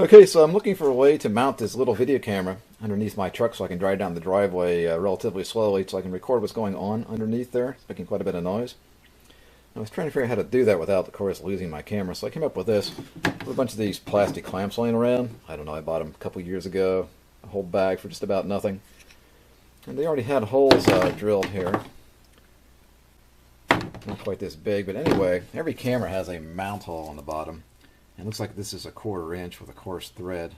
Okay, so I'm looking for a way to mount this little video camera underneath my truck so I can drive down the driveway relatively slowly so I can record what's going on underneath there. It's making quite a bit of noise. I was trying to figure out how to do that without, of course, losing my camera. So I came up with this. With a bunch of these plastic clamps laying around. I don't know, I bought them a couple years ago. A whole bag for just about nothing. And they already had holes drilled here. Not quite this big, but anyway, every camera has a mount hole on the bottom. It looks like this is a 1/4 inch with a coarse thread.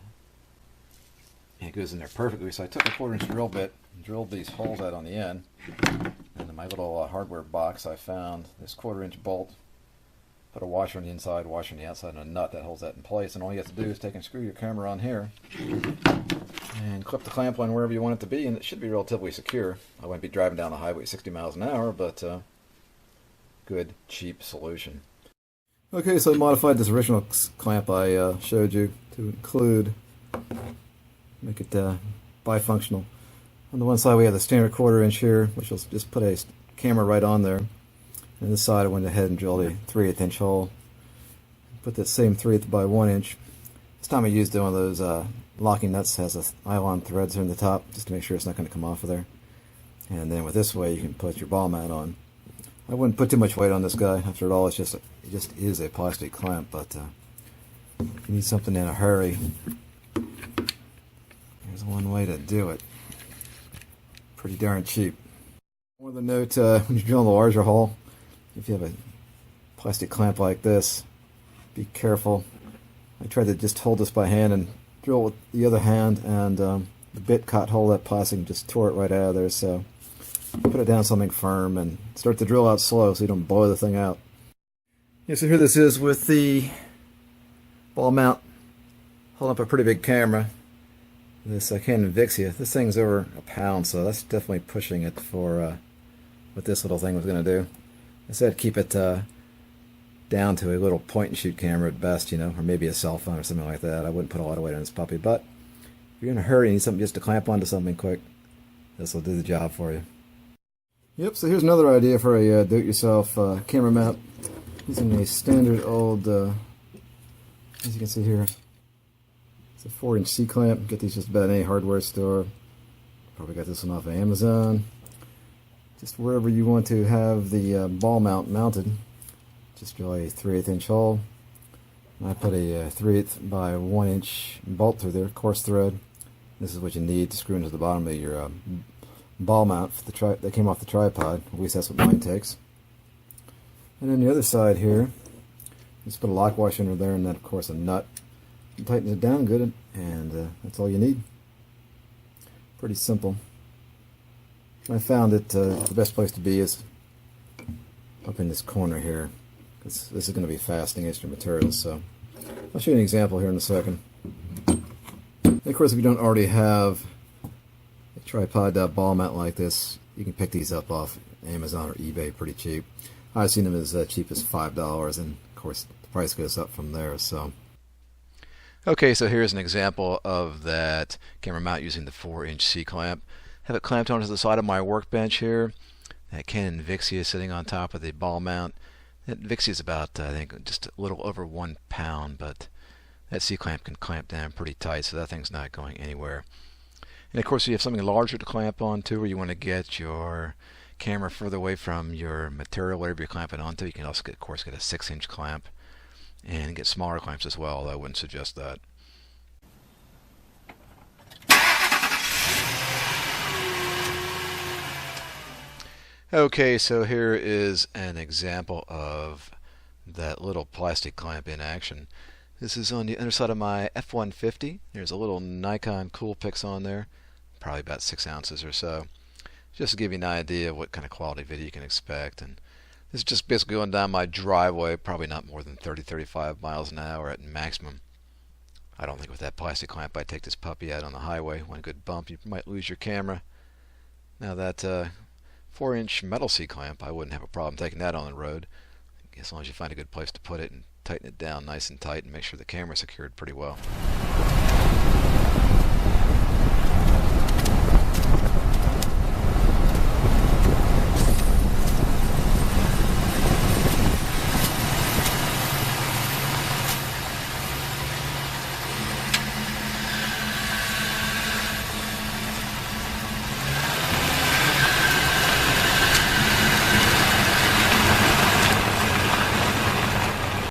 And it goes in there perfectly. So I took a 1/4 inch drill bit and drilled these holes out on the end. And in my little hardware box I found this 1/4 inch bolt. Put a washer on the inside, washer on the outside, and a nut that holds that in place. And all you have to do is take and screw your camera on here. And clip the clamp on wherever you want it to be, and it should be relatively secure. I won't be driving down the highway at 60 miles an hour, but good, cheap solution. Okay, so I modified this original clamp I showed you to include, make it bifunctional. On the one side we have the standard 1/4 inch here, which will just put a camera right on there. And this side I went ahead and drilled a 3/8 inch hole. Put that same 3/8 by 1 inch. This time I used one of those locking nuts, has a nylon threads here in the top, just to make sure it's not going to come off of there. And then with this way you can put your ball mount on. I wouldn't put too much weight on this guy. After all, it just is a plastic clamp, but if you need something in a hurry, there's one way to do it. Pretty darn cheap. One other note, when you're drilling a larger hole, if you have a plastic clamp like this, be careful. I tried to just hold this by hand and drill with the other hand, and the bit caught hold of that plastic and just tore it right out of there. So put it down something firm and start the drill out slow so you don't blow the thing out. Yeah, so here this is with the ball mount holding up a pretty big camera. This Canon Vixia. This thing's over a pound, so that's definitely pushing it for what this little thing was going to do. I said keep it down to a little point and shoot camera at best, you know, or maybe a cell phone or something like that. I wouldn't put a lot of weight on this puppy, but if you're in a hurry and need something just to clamp onto something quick, this will do the job for you. Yep, so here's another idea for a do-it-yourself camera mount using a standard old, as you can see here, it's a 4-inch C-clamp. Get these just about any hardware store. Probably got this one off of Amazon. Just wherever you want to have the ball mount mounted, just drill a 3/8 inch hole. And I put a 3/8 by 1 inch bolt through there, coarse thread. This is what you need to screw into the bottom of your ball mount for the that came off the tripod. At least that's what mine takes. And then the other side here, just put a lock washer under there, and then of course a nut. And tighten it down good, and that's all you need. Pretty simple. I found that the best place to be is up in this corner here, because this is going to be fastening extra materials. So I'll show you an example here in a second. And of course, if you don't already have a tripod ball mount like this, you can pick these up off Amazon or eBay pretty cheap. I've seen them as cheap as $5, and of course the price goes up from there. So okay, so here's an example of that camera mount using the 4-inch C-clamp. Have it clamped onto the side of my workbench here. That Canon Vixia is sitting on top of the ball mount. That Vixia is about, I think, just a little over 1 pound, but that C-clamp can clamp down pretty tight, so that thing's not going anywhere. And of course, you have something larger to clamp onto, where you want to get your camera further away from your material, whatever you're clamping onto. You can also, of course, get a 6-inch clamp and get smaller clamps as well, although I wouldn't suggest that. Okay, so here is an example of that little plastic clamp in action. This is on the underside of my F-150. There's a little Nikon Coolpix on there, probably about 6 ounces or so. Just to give you an idea of what kind of quality video you can expect. And this is just basically going down my driveway, probably not more than 30-35 miles an hour at maximum. I don't think with that plastic clamp I'd take this puppy out on the highway. One good bump, you might lose your camera. Now that 4-inch metal C-clamp, I wouldn't have a problem taking that on the road, as long as you find a good place to put it and tighten it down nice and tight and make sure the camera's secured pretty well.